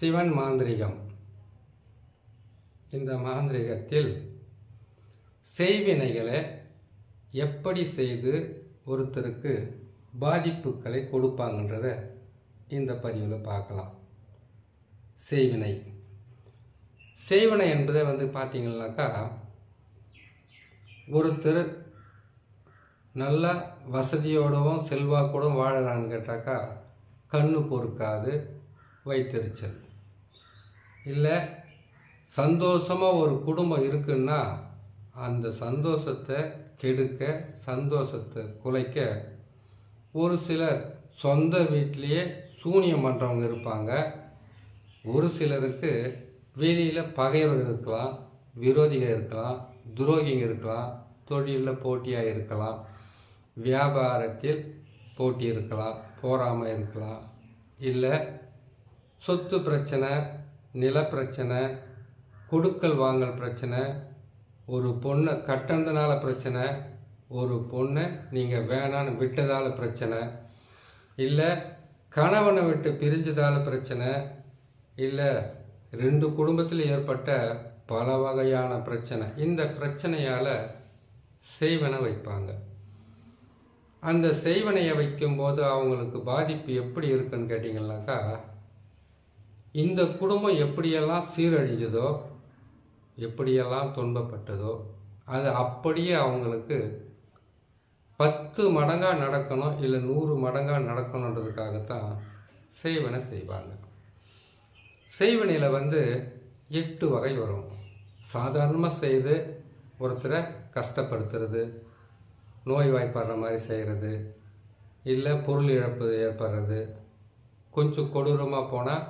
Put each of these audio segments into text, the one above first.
சிவன் மாந்திரிகம். இந்த மாந்திரிகத்தில் செய்வினைகளை எப்படி செய்து ஒருத்தருக்கு பாதிப்புகளை கொடுப்பாங்கன்றத இந்த பதிவில் பார்க்கலாம். செய்வினை என்பதை பார்த்தீங்கன்னாக்கா, ஒருத்தர் நல்ல வசதியோடவும் செல்வாக்கூடவும் வாழறான்னு கேட்டாக்கா கண்ணு பொறுக்காது வைத்தறிச்சல், இல்லை சந்தோஷமாக ஒரு குடும்பம் இருக்குன்னா அந்த சந்தோஷத்தை கெடுக்க, சந்தோஷத்தை குலைக்க ஒரு சிலர் சொந்த வீட்டிலேயே சூனியம் பண்ணுறவங்க இருப்பாங்க. ஒரு சிலருக்கு வெளியில் பகைவர் இருக்கலாம், விரோதிகள் இருக்கலாம், துரோகிங்க இருக்கலாம், தொழிலில் போட்டியாக இருக்கலாம், வியாபாரத்தில் போட்டி இருக்கலாம், போராமல் இருக்கலாம், இல்லை சொத்து பிரச்சனை, நில பிரச்சனை, கொடுக்கல் வாங்கல் பிரச்சனை, ஒரு பொண்ணை கட்டணத்தினால பிரச்சனை, ஒரு பொண்ணை நீங்கள் வேணான்னு விட்டதால் பிரச்சனை, இல்லை கணவனை விட்டு பிரிஞ்சதால் பிரச்சனை, இல்லை ரெண்டு குடும்பத்தில் ஏற்பட்ட பல வகையான பிரச்சனை. இந்த பிரச்சனையால் செய்வனை வைப்பாங்க. அந்த செய்வனையை வைக்கும்போது அவங்களுக்கு பாதிப்பு எப்படி இருக்குன்னு கேட்டிங்கன்னாக்கா, இந்த குடும்பம் எப்படியெல்லாம் சீரழிஞ்சதோ, எப்படியெல்லாம் துன்பப்பட்டதோ அது அப்படியே அவங்களுக்கு 10 மடங்காக நடக்கணும், இல்லை 100 மடங்காக நடக்கணுன்றதுக்காகத்தான் செய்வனை செய்வாங்க. செய்வனையில் 8 வகை வரும். சாதாரணமாக செய்து ஒருத்தரை கஷ்டப்படுத்துறது, நோய்வாய்ப்படுற மாதிரி செய்கிறது, இல்லை பொருள் இழப்பு ஏற்படுறது, கொஞ்சம் கொடூரமாக போனால்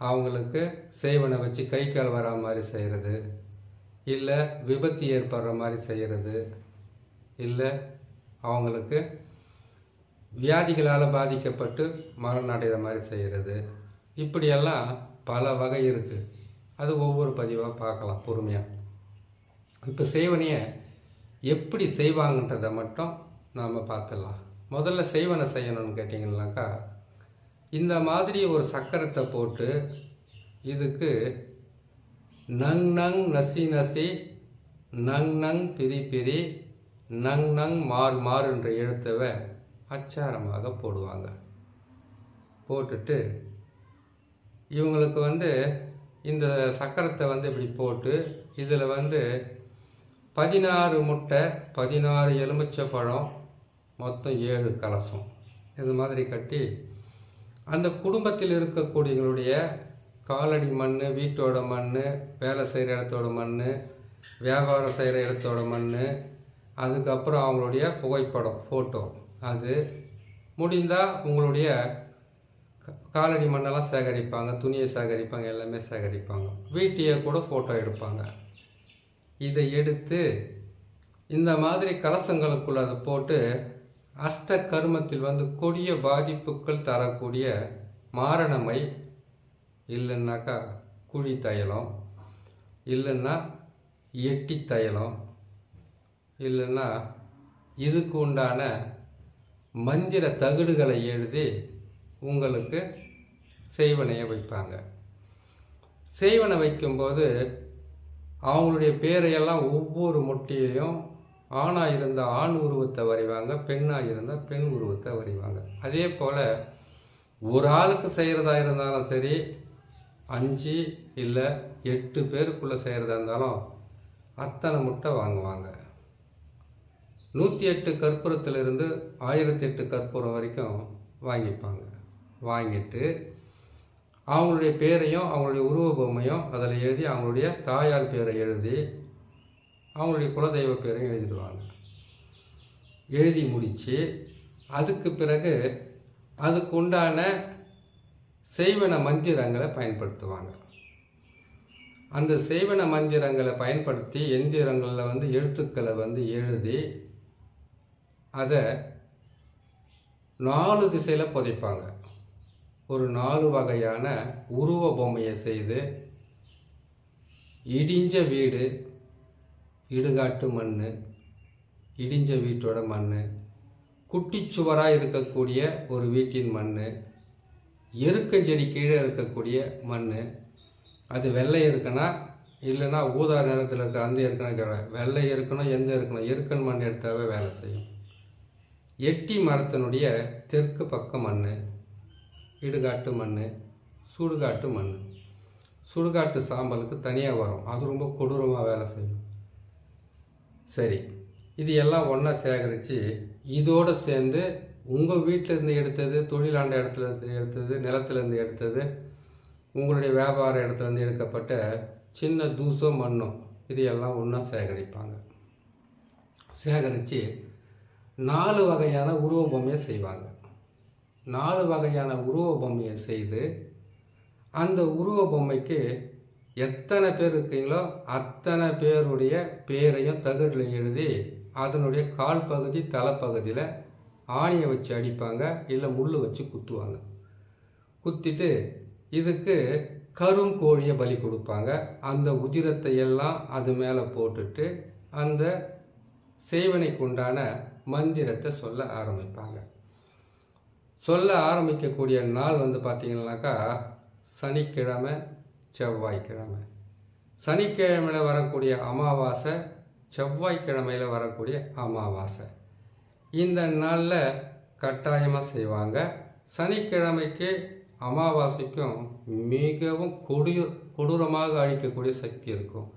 அவங்களுக்கு செய்வனை வச்சு கை கால் வரா மாதிரி செய்கிறது, இல்லை விபத்து ஏற்படுற மாதிரி செய்கிறது, இல்லை அவங்களுக்கு வியாதிகளால் பாதிக்கப்பட்டு மரணம் அடைகிற மாதிரி செய்கிறது. இப்படியெல்லாம் பல வகை இருக்குது. அது ஒவ்வொரு பதிவாக பார்க்கலாம் பொறுமையாக. இப்போ செய்வனையை எப்படி செய்வாங்கன்றதை மட்டும் நாம் பார்த்துடலாம். முதல்ல செய்வனை செய்யணும்னு கேட்டிங்கன்னாக்கா, இந்த மாதிரி ஒரு சக்கரத்தை போட்டு இதுக்கு நங் நங் நசி நசி, நங் நங் பிரி பிரி, நங் நங் மாறு மாறுன்ற எழுத்தவை அச்சாரமாக போடுவாங்க. போட்டுட்டு இவங்களுக்கு இந்த சக்கரத்தை இப்படி போட்டு இதில் 16 முட்டை, 16 எலுமிச்சை பழம், மொத்தம் 7 கலசம் இது மாதிரி கட்டி அந்த குடும்பத்தில் இருக்கக்கூடியவங்களுடைய காலடி மண், வீட்டோட மண், வேலை செய்கிற இடத்தோட மண், வியாபாரம் செய்கிற இடத்தோட மண், அதுக்கப்புறம் அவங்களுடைய புகைப்படம் ஃபோட்டோ, அது முடிந்தால் உங்களுடைய காலடி மண்ணெல்லாம் சேகரிப்பாங்க, துணியை சேகரிப்பாங்க, எல்லாமே சேகரிப்பாங்க, வீட்டையே கூட ஃபோட்டோ எடுப்பாங்க. இதை எடுத்து இந்த மாதிரி கலசங்களுக்குள்ள அதை போட்டு அஷ்ட கர்மத்தில் கொடிய பாதிப்புகள் தரக்கூடிய மாரணமை, இல்லைன்னாக்கா குழி தைலம், இல்லைன்னா எட்டி தைலம், இல்லைன்னா இதுக்கு உண்டான மந்திர தகடுகளை எழுதி உங்களுக்கு செய்வனையை வைப்பாங்க. செய்வனை வைக்கும்போது அவங்களுடைய பேரையெல்லாம் ஒவ்வொரு முட்டியையும் ஆணாக இருந்தால் ஆண் உருவத்தை வரைவாங்க, பெண்ணாக இருந்தால் பெண் உருவத்தை வரைவாங்க. அதே போல் ஒரு ஆளுக்கு செய்கிறதா இருந்தாலும் சரி, 5 இல்லை 8 பேருக்குள்ளே செய்கிறதா இருந்தாலும் அத்தனை முட்டை வாங்குவாங்க. 108 கற்பூரத்திலிருந்து 1008 கற்பூரம் வரைக்கும் வாங்கிப்பாங்க. வாங்கிட்டு அவங்களுடைய பேரையும் அவங்களுடைய உருவ பொம்மையும் அதில் எழுதி, அவங்களுடைய தாயார் பேரை எழுதி, அவங்களுடைய குலதெய்வ பேரையும் எழுதிடுவாங்க. எழுதி முடித்து அதுக்கு பிறகு அதுக்கு உண்டான செய்வன மந்திரங்களை பயன்படுத்துவாங்க. அந்த செய்வன மந்திரங்களை பயன்படுத்தி எந்திரங்களில் எழுத்துக்களை எழுதி அதை 4 திசையில் புதைப்பாங்க. ஒரு 4 வகையான உருவ பொம்மையை செய்து, இடிஞ்ச வீடு, இடுகாட்டு மண், இடிஞ்ச வீட்டோட மண், குட்டிச்சுவராக இருக்கக்கூடிய ஒரு வீட்டின் மண், எருக்கஞ்செடி கீழே இருக்கக்கூடிய மண், அது வெள்ளை எருக்குன்னா இல்லைன்னா ஊதா நிறத்தில் இருக்க அந்த எருக்குன்னா வெள்ளை எருக்கணும், எந்த எருக்கணும், எருக்கன் மண் எடுத்தாவே வேலை செய்யும். எட்டி மரத்தினுடைய தெற்கு பக்க மண், இடுகாட்டு மண், சுடுகாட்டு மண். சுடுகாட்டு சாம்பலுக்கு தனியாக வரும், அது ரொம்ப கொடூரமாக வேலை செய்யும். சரி, இது எல்லாம் ஒன்றா சேகரித்து இதோடு சேர்ந்து உங்கள் வீட்டிலேருந்து எடுத்தது, தொழிலாண்ட இடத்துலேருந்து எடுத்தது, நிலத்துலேருந்து எடுத்தது, உங்களுடைய வியாபார இடத்துலேருந்து எடுக்கப்பட்ட சின்ன தூசம் மண்ணும் இது எல்லாம் ஒன்றா சேகரிப்பாங்க. சேகரித்து 4 வகையான உருவ பொம்மையை செய்வாங்க. 4 வகையான உருவ பொம்மையை செய்து அந்த உருவ பொம்மைக்கு எத்தனை பேர் இருக்கீங்களோ அத்தனை பேருடைய பேரையும் தகடில் எழுதி அதனுடைய கால் பகுதி தலைப்பகுதியில் ஆணியை வச்சு அடிப்பாங்க, இல்லை முள் வச்சு குத்துவாங்க. குத்திட்டு இதுக்கு கருங்கோழியை பலி கொடுப்பாங்க. அந்த உதிரத்தை எல்லாம் அது மேலே போட்டுட்டு அந்த செய்வனைக்கு உண்டான மந்திரத்தை சொல்ல ஆரம்பிப்பாங்க. சொல்ல ஆரம்பிக்கக்கூடிய நாள் பார்த்திங்கனாக்கா சனிக்கிழமை, செவ்வாய்க்கிழமை. சனிக்கிழமையில் வரக்கூடிய அமாவாசை, செவ்வாய்க்கிழமையில் வரக்கூடிய அமாவாசை. இந்த நாளில் கட்டாயமாக செய்வாங்க. சனிக்கிழமைக்கு அமாவாசைக்கும் மிகவும் கொடூரமாக அழிக்கக்கூடிய சக்தி இருக்கும்.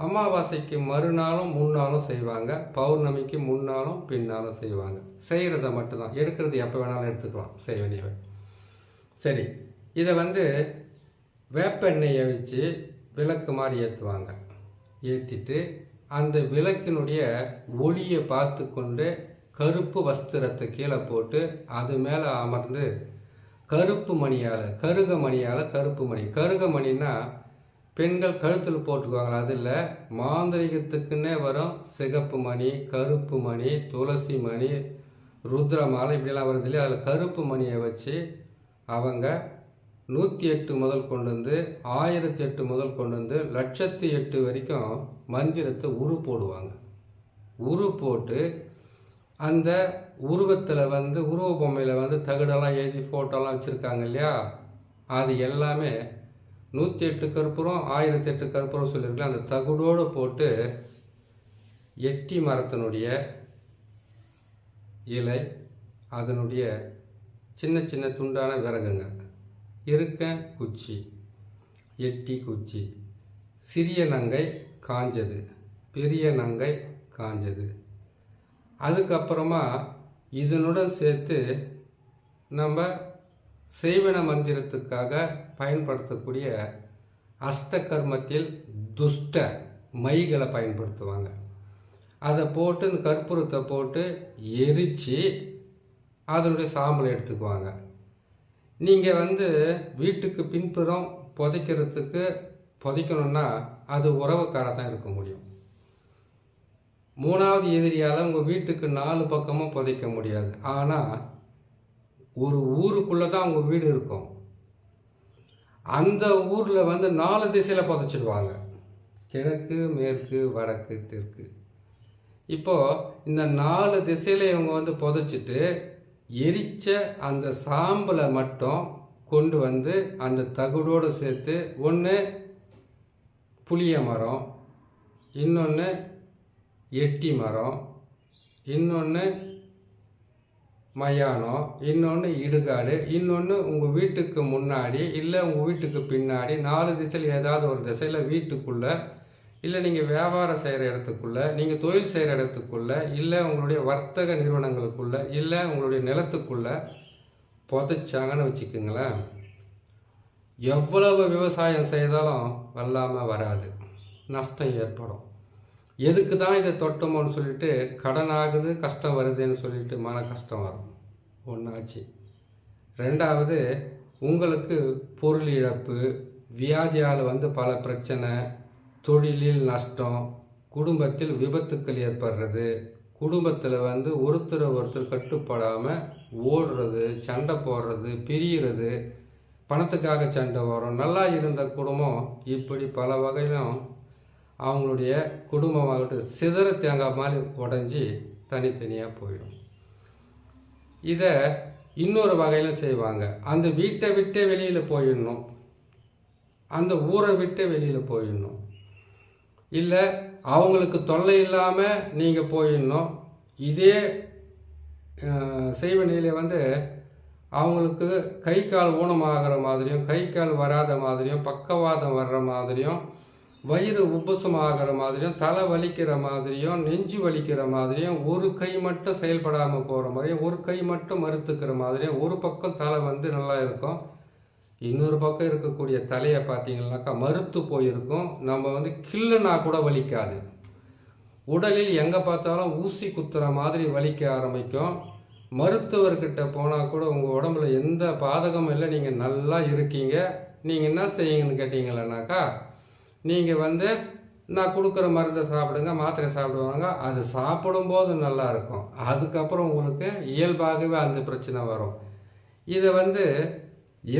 அமாவாசைக்கு மறுநாளும் முன்னாலும் செய்வாங்க, பௌர்ணமிக்கு முன்னாலும் பின்னாலும் செய்வாங்க. செய்கிறத மட்டும்தான், எடுக்கிறது எப்போ வேணாலும் எடுத்துக்கலாம், செய்ய வேண்டியவை. சரி, இதை வேப்பெண்ணெயை வச்சு விளக்கு மாதிரி ஏற்றுவாங்க. ஏற்றிட்டு அந்த விளக்கினுடைய ஒளியை பார்த்து கொண்டு கருப்பு வஸ்திரத்தை கீழே போட்டு அது மேலே அமர்ந்து கருப்பு மணியால், கருப்பு மணி. கருக மணின்னா பெண்கள் கழுத்தில் போட்டுக்குவாங்க, அதில் மாந்திரிகத்துக்குன்னே வரும் சிகப்பு மணி, கருப்பு மணி, துளசி மணி, ருத்ரமாலை இப்படிலாம் வருது இல்லையா. அதில் கருப்பு மணியை வச்சு அவங்க 108 முதல் கொண்டு வந்து 1008 முதல் கொண்டு வந்து 1008 வரைக்கும் மந்திரத்தை போடுவாங்க. போட்டு அந்த உருவத்தில் உருவ பொம்மையில் தகடெல்லாம் எழுதி ஃபோட்டோலாம் வச்சுருக்காங்க இல்லையா, அது எல்லாமே 108 கற்பூரம் 1008 கற்பூரம் சொல்லியிருக்கலாம். அந்த தகுடோடு போட்டு எட்டி மரத்தினுடைய இலை, அதனுடைய சின்ன சின்ன துண்டான விறகுங்க, இருக்க குச்சி, எட்டி குச்சி, சிறிய நங்கை காஞ்சது, பெரிய நங்கை காஞ்சது. அதுக்கப்புறமா இதனுடன் சேர்த்து நம்ம செய்வன மந்திரத்துக்காக பயன்படுத்தக்கூடிய அஷ்டகர்மத்தில் துஷ்ட மைகளை பயன்படுத்துவாங்க. அதை போட்டு இந்த கற்பூரத்தை போட்டு எரித்து அதனுடைய சாம்பலை எடுத்துக்குவாங்க. நீங்கள் வீட்டுக்கு பின்புறம் புதைக்கணும்னா அது உறவுக்காராக தான் இருக்க முடியும். 3வது எதிரியால் உங்கள் வீட்டுக்கு 4 பக்கமும் புதைக்க முடியாது. ஆனால் ஒரு ஊருக்குள்ளே தான் உங்கள் வீடு இருக்கும். அந்த ஊரில் 4 திசையில் புதைச்சிடுவாங்க, கிழக்கு, மேற்கு, வடக்கு, தெற்கு. இப்போது இந்த 4 திசையில் இவங்க புதைச்சிட்டு எரித்த அந்த சாம்பலை மட்டும் கொண்டு அந்த தகுடோடு சேர்த்து ஒன்று புளிய மரம், இன்னொன்று எட்டி மரம், இன்னொன்று மயானம், இன்னொன்று இடுகாடு, இன்னொன்று உங்கள் வீட்டுக்கு முன்னாடி இல்லை உங்கள் வீட்டுக்கு பின்னாடி 4 திசையில் ஏதாவது ஒரு திசையில் வீட்டுக்குள்ளே இல்லை நீங்கள் வியாபாரம் செய்கிற இடத்துக்குள்ளே, நீங்கள் தொழில் செய்கிற இடத்துக்குள்ளே, இல்லை உங்களுடைய வர்த்தக நிறுவனங்களுக்குள்ளே, இல்லை உங்களுடைய நிலத்துக்குள்ளே புதைச்சாங்கன்னு வச்சுக்கோங்களேன், எவ்வளவு விவசாயம் செய்தாலும் வெள்ளாமல் வராது, நஷ்டம் ஏற்படும். எதுக்கு தான் இதை தொட்டோமோன்னு சொல்லிட்டு கடன் ஆகுது, கஷ்டம் வருதுன்னு சொல்லிட்டு மன கஷ்டம் வரும். ஒன்றாச்சு. 2வது, உங்களுக்கு பொருள் இழப்பு, வியாதியால் பல பிரச்சனை, தொழிலில் நஷ்டம், குடும்பத்தில் விபத்துக்கள் ஏற்படுறது, குடும்பத்தில் ஒருத்தர் கட்டுப்படாமல் ஓடுறது, சண்டை போடுறது, பிரிகிறது, பணத்துக்காக சண்டை வரும். நல்லா இருந்த குடும்பம் இப்படி பல வகையிலும் அவங்களுடைய குடும்பமாகட்டும் சிதற தேங்காய் மாதிரி உடஞ்சி தனித்தனியாக போயிடும். இதை இன்னொரு வகையில் செய்வாங்க. அந்த வீட்டை விட்டே வெளியில் போயிடணும், அந்த ஊரை விட்டே வெளியில் போயிடணும், இல்லை அவங்களுக்கு தொல்லை இல்லாமல் நீங்கள் போயிடணும். இதே செய்வ நிலையில் வந்து அவங்களுக்கு கை கால் ஊனமாகிற மாதிரியும், கை கால் வராத மாதிரியும், பக்கவாதம் வர்ற மாதிரியும், வயிறு உப்புசம் ஆகிற மாதிரியும், தலை வலிக்கிற மாதிரியும், நெஞ்சு வலிக்கிற மாதிரியும், ஒரு கை மட்டும் செயல்படாமல் போகிற மாதிரியும், ஒரு கை மட்டும் மறுத்துக்கிற மாதிரியும், ஒரு பக்கம் தலை வந்து நல்லா இருக்கும், இன்னொரு பக்கம் இருக்கக்கூடிய தலையை பார்த்தீங்கன்னாக்கா மறுத்து போயிருக்கும். நம்ம வந்து கில்லுனா கூட வலிக்காது. உடலில் எங்கே பார்த்தாலும் ஊசி குத்துற மாதிரி வலிக்க ஆரம்பிக்கும். மருத்துவர்கிட்ட போனால் கூட உங்கள் உடம்புல எந்த பாதகமும் இல்லை, நீங்கள் நல்லா இருக்கீங்க. நீங்கள் என்ன செய்யுங்கன்னு கேட்டிங்களேனாக்கா, நீங்கள் வந்து நான் கொடுக்குற மருந்தை சாப்பிடுங்க, மாத்திரை சாப்பிடுவாங்க. அது சாப்பிடும்போது நல்லா இருக்கும். அதுக்கப்புறம் உங்களுக்கு இயல்பாகவே அந்த பிரச்சனை வரும். இதை வந்து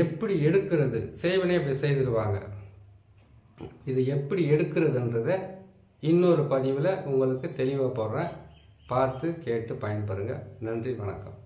எப்படி எடுக்கிறது, செய்வனே இப்படி செய்திருவாங்க. இது எப்படி எடுக்கிறதுன்றதை இன்னொரு பதிவில் உங்களுக்கு தெளிவாக போடுறேன். பார்த்து கேட்டு பயன்பெறுங்க. நன்றி, வணக்கம்.